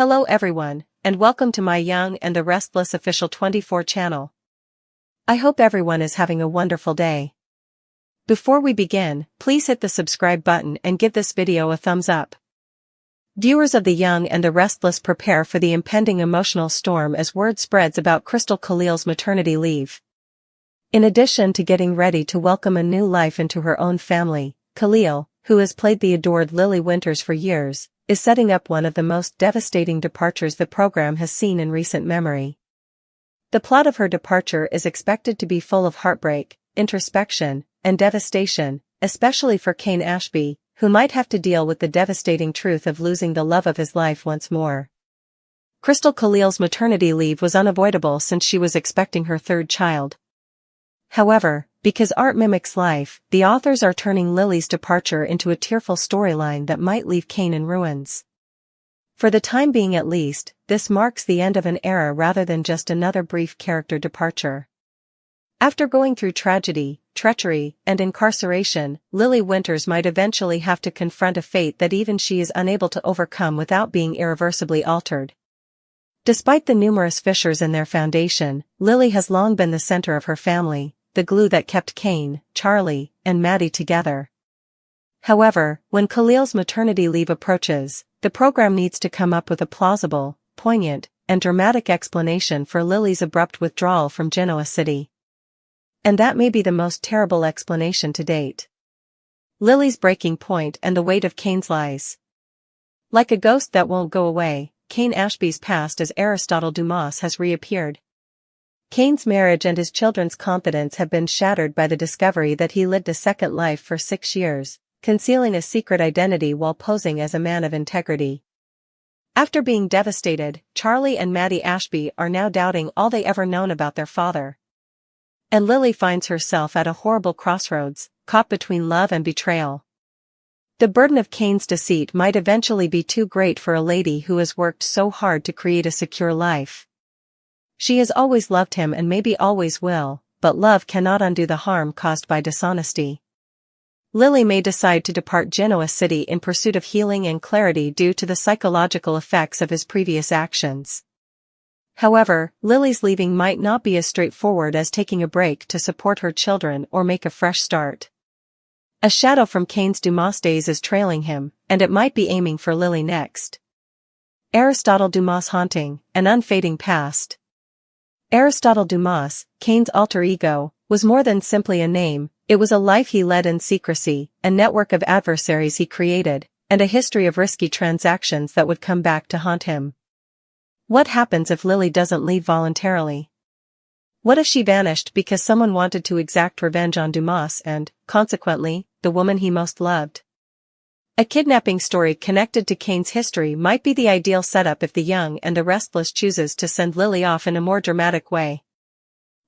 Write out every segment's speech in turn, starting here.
Hello everyone, and welcome to my Young and the Restless official 24 channel. I hope everyone is having a wonderful day. Before we begin, please hit the subscribe button and give this video a thumbs up. Viewers of the Young and the Restless prepare for the impending emotional storm as word spreads about Crystal Khalil's maternity leave. In addition to getting ready to welcome a new life into her own family, Khalil, who has played the adored Lily Winters for years, is setting up one of the most devastating departures the program has seen in recent memory. The plot of her departure is expected to be full of heartbreak, introspection, and devastation, especially for Kane Ashby, who might have to deal with the devastating truth of losing the love of his life once more. Crystal Khalil's maternity leave was unavoidable since she was expecting her third child. However, because art mimics life, the authors are turning Lily's departure into a tearful storyline that might leave Kane in ruins. For the time being at least, this marks the end of an era rather than just another brief character departure. After going through tragedy, treachery, and incarceration, Lily Winters might eventually have to confront a fate that even she is unable to overcome without being irreversibly altered. Despite the numerous fissures in their foundation, Lily has long been the center of her family, the glue that kept Kane, Charlie, and Maddie together. However, when Khalil's maternity leave approaches, the program needs to come up with a plausible, poignant, and dramatic explanation for Lily's abrupt withdrawal from Genoa City. And that may be the most terrible explanation to date. Lily's breaking point and the weight of Kane's lies. Like a ghost that won't go away, Kane Ashby's past as Aristotle Dumas has reappeared. Kane's marriage and his children's confidence have been shattered by the discovery that he lived a second life for 6 years, concealing a secret identity while posing as a man of integrity. After being devastated, Charlie and Maddie Ashby are now doubting all they ever known about their father. And Lily finds herself at a horrible crossroads, caught between love and betrayal. The burden of Kane's deceit might eventually be too great for a lady who has worked so hard to create a secure life. She has always loved him and maybe always will, but love cannot undo the harm caused by dishonesty. Lily may decide to depart Genoa City in pursuit of healing and clarity due to the psychological effects of his previous actions. However, Lily's leaving might not be as straightforward as taking a break to support her children or make a fresh start. A shadow from Kane's Dumas days is trailing him, and it might be aiming for Lily next. Aristotle Dumas haunting, an unfading past. Aristotle Dumas, Kane's alter ego, was more than simply a name. It was a life he led in secrecy, a network of adversaries he created, and a history of risky transactions that would come back to haunt him. What happens if Lily doesn't leave voluntarily? What if she vanished because someone wanted to exact revenge on Dumas and, consequently, the woman he most loved? A kidnapping story connected to Kane's history might be the ideal setup if the Young and the Restless chooses to send Lily off in a more dramatic way.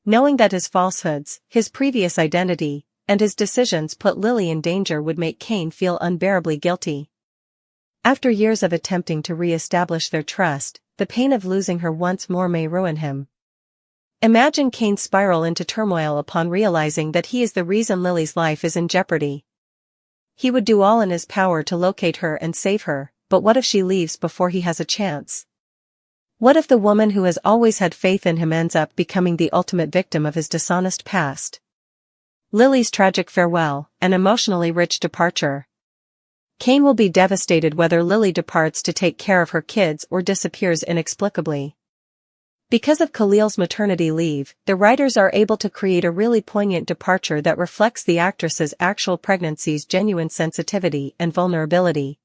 Knowing that his falsehoods, his previous identity, and his decisions put Lily in danger would make Kane feel unbearably guilty. After years of attempting to re-establish their trust, the pain of losing her once more may ruin him. Imagine Kane's spiral into turmoil upon realizing that he is the reason Lily's life is in jeopardy. He would do all in his power to locate her and save her, but what if she leaves before he has a chance? What if the woman who has always had faith in him ends up becoming the ultimate victim of his dishonest past? Lily's tragic farewell, an emotionally rich departure. Kane will be devastated whether Lily departs to take care of her kids or disappears inexplicably. Because of Khalil's maternity leave, the writers are able to create a really poignant departure that reflects the actress's actual pregnancy's genuine sensitivity and vulnerability.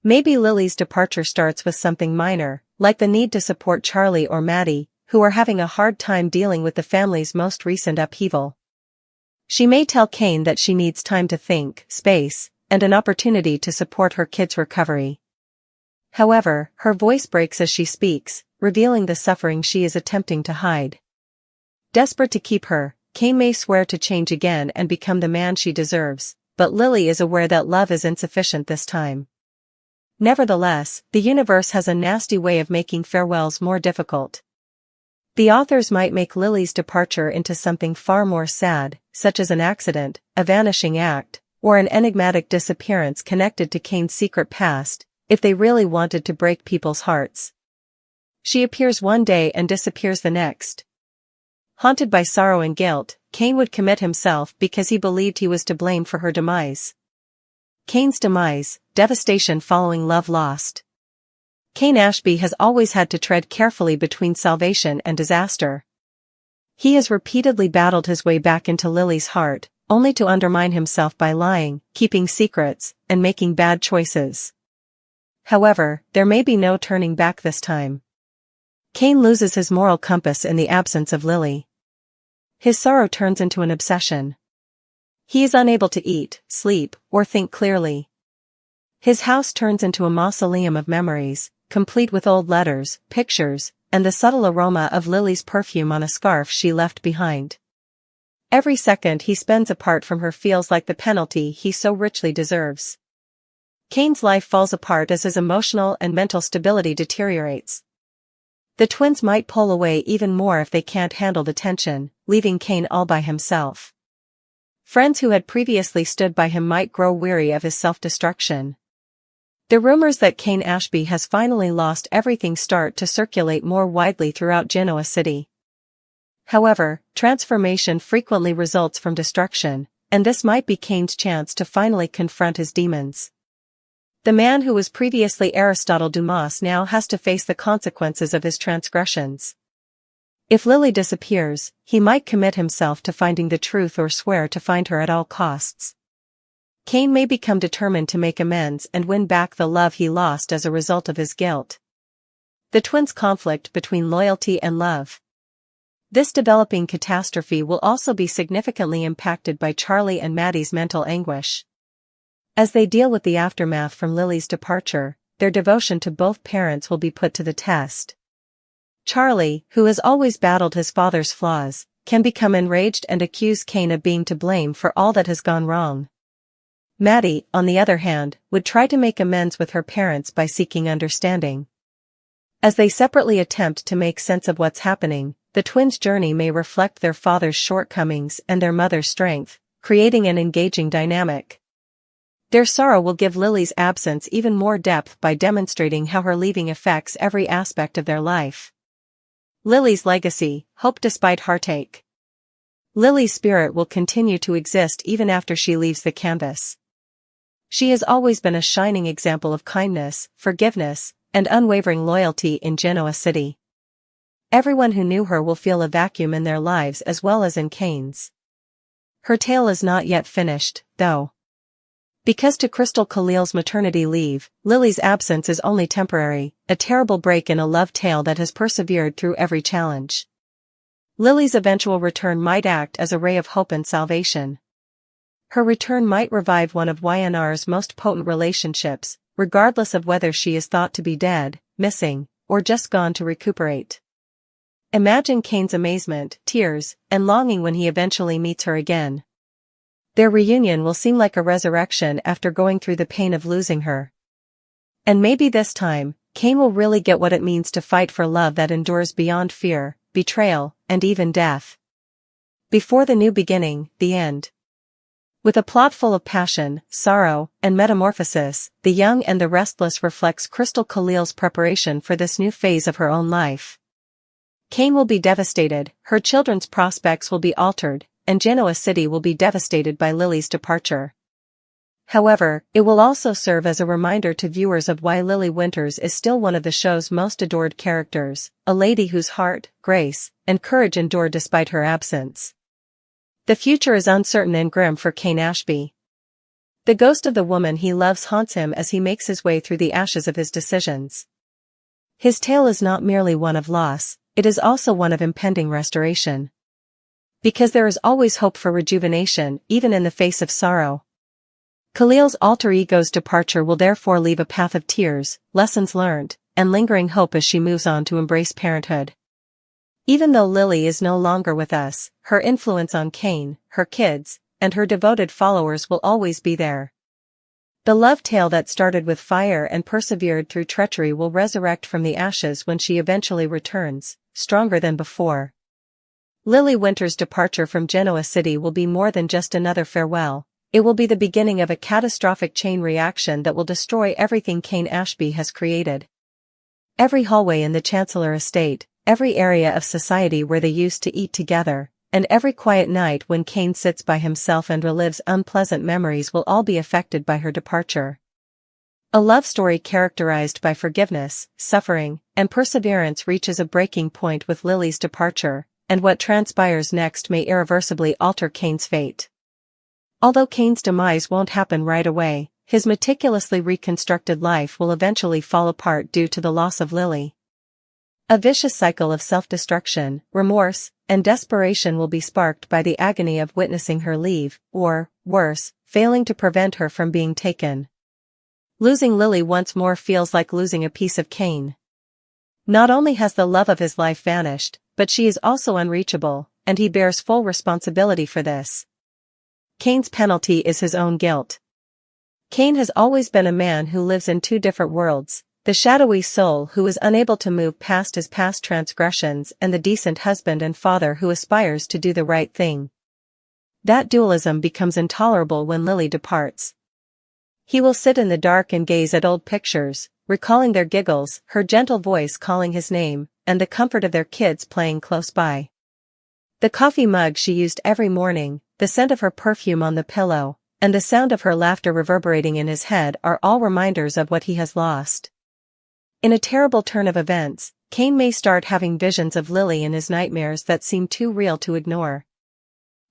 Maybe Lily's departure starts with something minor, like the need to support Charlie or Maddie, who are having a hard time dealing with the family's most recent upheaval. She may tell Kane that she needs time to think, space, and an opportunity to support her kids' recovery. However, her voice breaks as she speaks, revealing the suffering she is attempting to hide. Desperate to keep her, Kane may swear to change again and become the man she deserves, but Lily is aware that love is insufficient this time. Nevertheless, the universe has a nasty way of making farewells more difficult. The authors might make Lily's departure into something far more sad, such as an accident, a vanishing act, or an enigmatic disappearance connected to Kane's secret past. if they really wanted to break people's hearts. She appears one day and disappears the next. Haunted by sorrow and guilt, Cain would commit himself because he believed he was to blame for her demise. Cain's demise, devastation following love lost. Cain Ashby has always had to tread carefully between salvation and disaster. He has repeatedly battled his way back into Lily's heart, only to undermine himself by lying, keeping secrets, and making bad choices. However, there may be no turning back this time. Cain loses his moral compass in the absence of Lily. His sorrow turns into an obsession. He is unable to eat, sleep, or think clearly. His house turns into a mausoleum of memories, complete with old letters, pictures, and the subtle aroma of Lily's perfume on a scarf she left behind. Every second he spends apart from her feels like the penalty he so richly deserves. Cain's life falls apart as his emotional and mental stability deteriorates. The twins might pull away even more if they can't handle the tension, leaving Cain all by himself. Friends who had previously stood by him might grow weary of his self-destruction. The rumors that Cain Ashby has finally lost everything start to circulate more widely throughout Genoa City. However, transformation frequently results from destruction, and this might be Cain's chance to finally confront his demons. The man who was previously Aristotle Dumas now has to face the consequences of his transgressions. If Lily disappears, he might commit himself to finding the truth or swear to find her at all costs. Cain may become determined to make amends and win back the love he lost as a result of his guilt. The twins' conflict between loyalty and love. This developing catastrophe will also be significantly impacted by Charlie and Maddie's mental anguish. As they deal with the aftermath from Lily's departure, their devotion to both parents will be put to the test. Charlie, who has always battled his father's flaws, can become enraged and accuse Cain of being to blame for all that has gone wrong. Maddie, on the other hand, would try to make amends with her parents by seeking understanding. As they separately attempt to make sense of what's happening, the twins' journey may reflect their father's shortcomings and their mother's strength, creating an engaging dynamic. Their sorrow will give Lily's absence even more depth by demonstrating how her leaving affects every aspect of their life. Lily's legacy, hope despite heartache. Lily's spirit will continue to exist even after she leaves the canvas. She has always been a shining example of kindness, forgiveness, and unwavering loyalty in Genoa City. Everyone who knew her will feel a vacuum in their lives as well as in Cain's. Her tale is not yet finished, though. Because to Crystal Khalil's maternity leave, Lily's absence is only temporary, a terrible break in a love tale that has persevered through every challenge. Lily's eventual return might act as a ray of hope and salvation. Her return might revive one of YNR's most potent relationships, regardless of whether she is thought to be dead, missing, or just gone to recuperate. Imagine Cain's amazement, tears, and longing when he eventually meets her again. Their reunion will seem like a resurrection after going through the pain of losing her. And maybe this time, Cain will really get what it means to fight for love that endures beyond fear, betrayal, and even death. Before the new beginning, the end. With a plot full of passion, sorrow, and metamorphosis, The Young and the Restless reflects Crystal Khalil's preparation for this new phase of her own life. Cain will be devastated, her children's prospects will be altered, and Genoa City will be devastated by Lily's departure. However, it will also serve as a reminder to viewers of why Lily Winters is still one of the show's most adored characters, a lady whose heart, grace, and courage endure despite her absence. The future is uncertain and grim for Cain Ashby. The ghost of the woman he loves haunts him as he makes his way through the ashes of his decisions. His tale is not merely one of loss, it is also one of impending restoration. Because there is always hope for rejuvenation, even in the face of sorrow. Khalil's alter ego's departure will therefore leave a path of tears, lessons learned, and lingering hope as she moves on to embrace parenthood. Even though Lily is no longer with us, her influence on Cain, her kids, and her devoted followers will always be there. The love tale that started with fire and persevered through treachery will resurrect from the ashes when she eventually returns, stronger than before. Lily Winters' departure from Genoa City will be more than just another farewell. It will be the beginning of a catastrophic chain reaction that will destroy everything Kane Ashby has created. Every hallway in the Chancellor estate, every area of society where they used to eat together, and every quiet night when Kane sits by himself and relives unpleasant memories will all be affected by her departure. A love story characterized by forgiveness, suffering, and perseverance reaches a breaking point with Lily's departure, and what transpires next may irreversibly alter Kane's fate. Although Kane's demise won't happen right away, his meticulously reconstructed life will eventually fall apart due to the loss of Lily. A vicious cycle of self-destruction, remorse, and desperation will be sparked by the agony of witnessing her leave, or, worse, failing to prevent her from being taken. Losing Lily once more feels like losing a piece of Kane. Not only has the love of his life vanished, but she is also unreachable, and he bears full responsibility for this. Kane's penalty is his own guilt. Kane has always been a man who lives in two different worlds. The shadowy soul who is unable to move past his past transgressions and the decent husband and father who aspires to do the right thing. That dualism becomes intolerable when Lily departs. He will sit in the dark and gaze at old pictures, recalling their giggles, her gentle voice calling his name, and the comfort of their kids playing close by. The coffee mug she used every morning, the scent of her perfume on the pillow, and the sound of her laughter reverberating in his head are all reminders of what he has lost. In a terrible turn of events, Kane may start having visions of Lily in his nightmares that seem too real to ignore.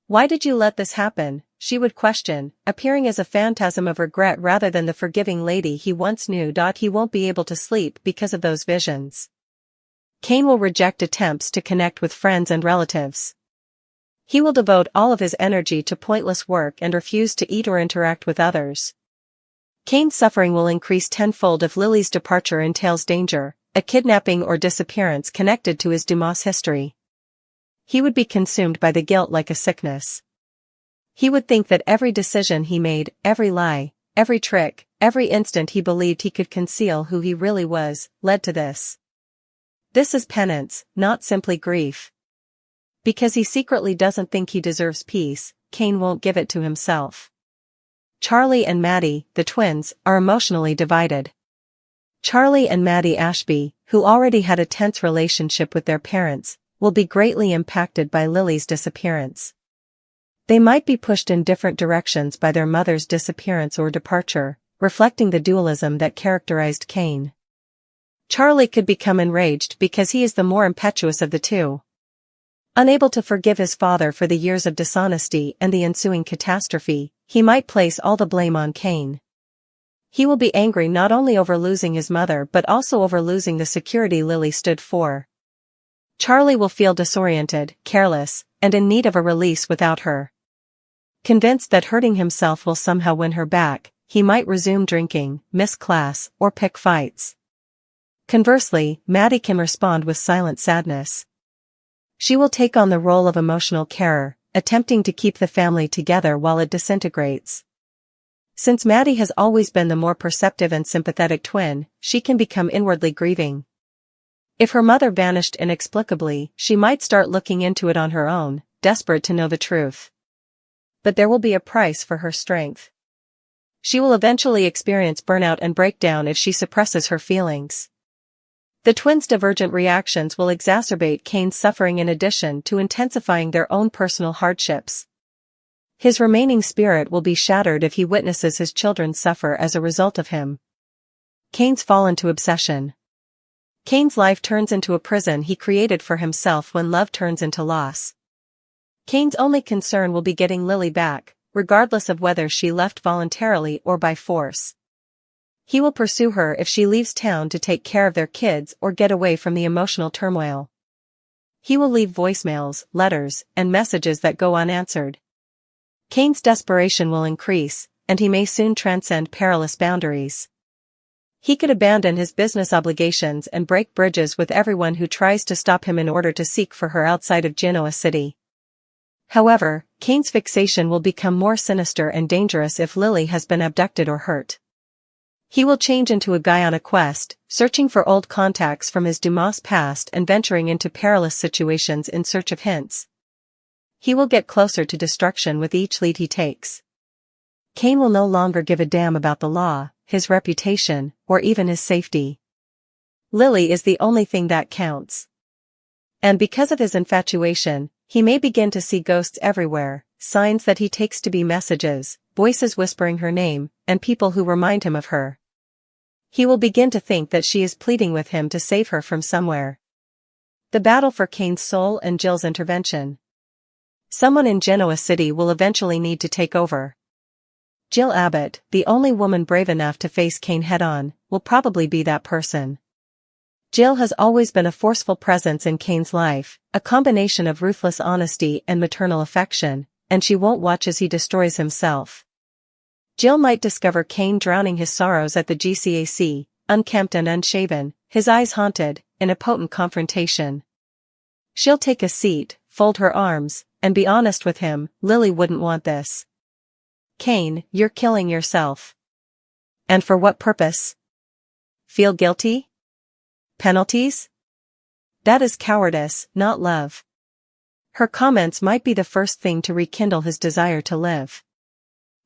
"Why did you let this happen?" she would question, appearing as a phantasm of regret rather than the forgiving lady he once knew. He won't be able to sleep because of those visions. Kane will reject attempts to connect with friends and relatives. He will devote all of his energy to pointless work and refuse to eat or interact with others. Kane's suffering will increase tenfold if Lily's departure entails danger, a kidnapping or disappearance connected to his Dumas history. He would be consumed by the guilt like a sickness. He would think that every decision he made, every lie, every trick, every instant he believed he could conceal who he really was, led to this. This is penance, not simply grief. Because he secretly doesn't think he deserves peace, Kane won't give it to himself. Charlie and Maddie, the twins, are emotionally divided. Charlie and Maddie Ashby, who already had a tense relationship with their parents, will be greatly impacted by Lily's disappearance. They might be pushed in different directions by their mother's disappearance or departure, reflecting the dualism that characterized Kane. Charlie could become enraged because he is the more impetuous of the two. Unable to forgive his father for the years of dishonesty and the ensuing catastrophe, he might place all the blame on Kane. He will be angry not only over losing his mother but also over losing the security Lily stood for. Charlie will feel disoriented, careless, and in need of a release without her. Convinced that hurting himself will somehow win her back, he might resume drinking, miss class, or pick fights. Conversely, Maddie can respond with silent sadness. She will take on the role of emotional carer, attempting to keep the family together while it disintegrates. Since Maddie has always been the more perceptive and sympathetic twin, she can become inwardly grieving. If her mother vanished inexplicably, she might start looking into it on her own, desperate to know the truth. But there will be a price for her strength. She will eventually experience burnout and breakdown if she suppresses her feelings. The twins' divergent reactions will exacerbate Kane's suffering in addition to intensifying their own personal hardships. His remaining spirit will be shattered if he witnesses his children suffer as a result of him. Kane's fall into obsession. Kane's life turns into a prison he created for himself when love turns into loss. Kane's only concern will be getting Lily back, regardless of whether she left voluntarily or by force. He will pursue her if she leaves town to take care of their kids or get away from the emotional turmoil. He will leave voicemails, letters, and messages that go unanswered. Kane's desperation will increase, and he may soon transcend perilous boundaries. He could abandon his business obligations and break bridges with everyone who tries to stop him in order to seek for her outside of Genoa City. However, Kane's fixation will become more sinister and dangerous if Lily has been abducted or hurt. He will change into a guy on a quest, searching for old contacts from his Dumas past and venturing into perilous situations in search of hints. He will get closer to destruction with each lead he takes. Kane will no longer give a damn about the law, his reputation, or even his safety. Lily is the only thing that counts. And because of his infatuation, he may begin to see ghosts everywhere, signs that he takes to be messages, voices whispering her name, and people who remind him of her. He will begin to think that she is pleading with him to save her from somewhere. The battle for Kane's soul and Jill's intervention. Someone in Genoa City will eventually need to take over. Jill Abbott, the only woman brave enough to face Kane head-on, will probably be that person. Jill has always been a forceful presence in Kane's life, a combination of ruthless honesty and maternal affection, and she won't watch as he destroys himself. Jill might discover Kane drowning his sorrows at the GCAC, unkempt and unshaven, his eyes haunted, in a potent confrontation. She'll take a seat, fold her arms, and be honest with him. Lily wouldn't want this. Kane, you're killing yourself. And for what purpose? Feel guilty? Penalties? That is cowardice, not love. Her comments might be the first thing to rekindle his desire to live.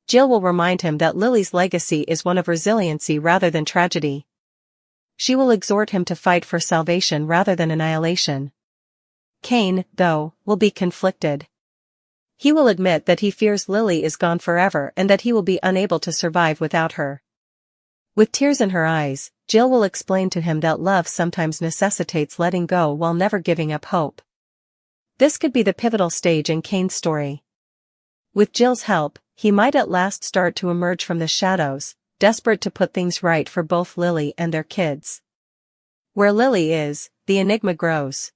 Jill will remind him that Lily's legacy is one of resiliency rather than tragedy. She will exhort him to fight for salvation rather than annihilation. Kane, though, will be conflicted. He will admit that he fears Lily is gone forever and that he will be unable to survive without her. With tears in her eyes, Jill will explain to him that love sometimes necessitates letting go while never giving up hope. This could be the pivotal stage in Kane's story. With Jill's help, he might at last start to emerge from the shadows, desperate to put things right for both Lily and their kids. Where Lily is, the enigma grows.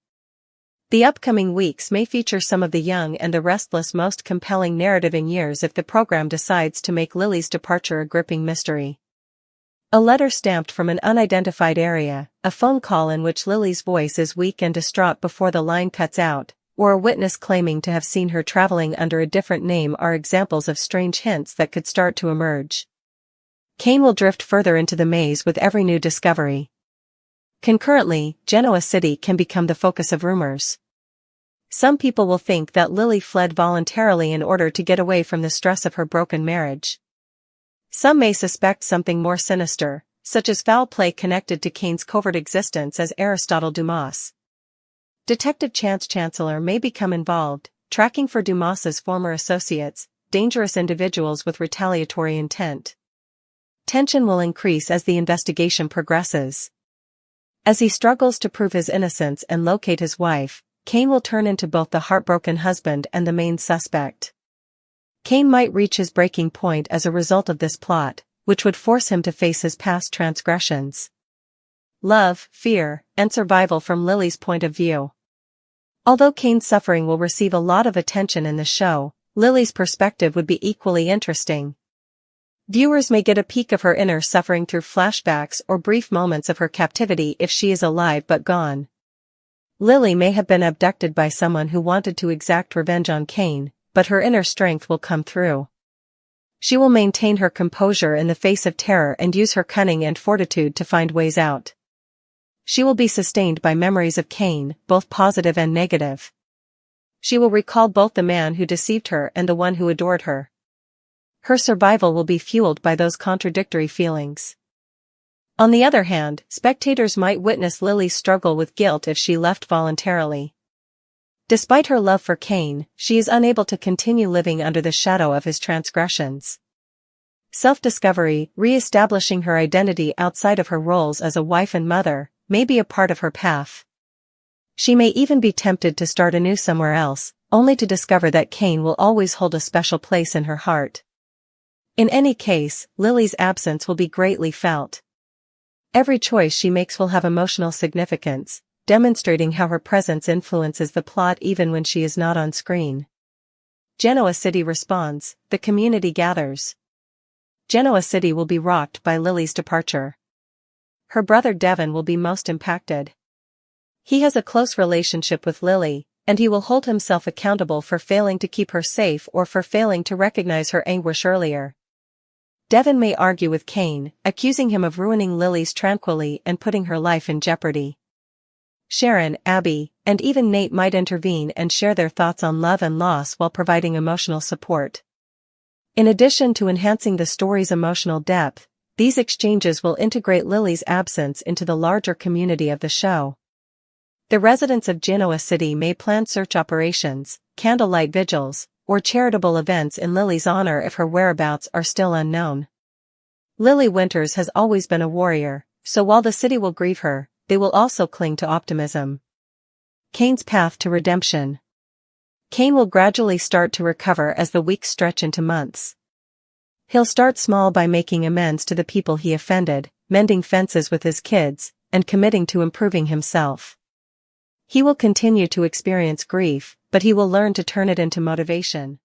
The upcoming weeks may feature some of the Young and the Restless' most compelling narrative in years if the program decides to make Lily's departure a gripping mystery. A letter stamped from an unidentified area, a phone call in which Lily's voice is weak and distraught before the line cuts out, or a witness claiming to have seen her traveling under a different name are examples of strange hints that could start to emerge. Kane will drift further into the maze with every new discovery. Concurrently, Genoa City can become the focus of rumors. Some people will think that Lily fled voluntarily in order to get away from the stress of her broken marriage. Some may suspect something more sinister, such as foul play connected to Kane's covert existence as Aristotle Dumas. Detective Chance Chancellor may become involved, tracking for Dumas's former associates, dangerous individuals with retaliatory intent. Tension will increase as the investigation progresses. As he struggles to prove his innocence and locate his wife, Kane will turn into both the heartbroken husband and the main suspect. Kane might reach his breaking point as a result of this plot, which would force him to face his past transgressions. Love, fear, and survival from Lily's point of view. Although Kane's suffering will receive a lot of attention in the show, Lily's perspective would be equally interesting. Viewers may get a peek of her inner suffering through flashbacks or brief moments of her captivity if she is alive but gone. Lily may have been abducted by someone who wanted to exact revenge on Kane, but her inner strength will come through. She will maintain her composure in the face of terror and use her cunning and fortitude to find ways out. She will be sustained by memories of Kane, both positive and negative. She will recall both the man who deceived her and the one who adored her. Her survival will be fueled by those contradictory feelings. On the other hand, spectators might witness Lily's struggle with guilt if she left voluntarily. Despite her love for Kane, she is unable to continue living under the shadow of his transgressions. Self-discovery, re-establishing her identity outside of her roles as a wife and mother, may be a part of her path. She may even be tempted to start anew somewhere else, only to discover that Kane will always hold a special place in her heart. In any case, Lily's absence will be greatly felt. Every choice she makes will have emotional significance, demonstrating how her presence influences the plot even when she is not on screen. Genoa City responds, the community gathers. Genoa City will be rocked by Lily's departure. Her brother Devon will be most impacted. He has a close relationship with Lily, and he will hold himself accountable for failing to keep her safe or for failing to recognize her anguish earlier. Devon may argue with Kane, accusing him of ruining Lily's tranquility and putting her life in jeopardy. Sharon, Abby, and even Nate might intervene and share their thoughts on love and loss while providing emotional support. In addition to enhancing the story's emotional depth, these exchanges will integrate Lily's absence into the larger community of the show. The residents of Genoa City may plan search operations, candlelight vigils, or charitable events in Lily's honor if her whereabouts are still unknown. Lily Winters has always been a warrior, so while the city will grieve her, they will also cling to optimism. Kane's path to redemption. Kane will gradually start to recover as the weeks stretch into months. He'll start small by making amends to the people he offended, mending fences with his kids, and committing to improving himself. He will continue to experience grief, but he will learn to turn it into motivation.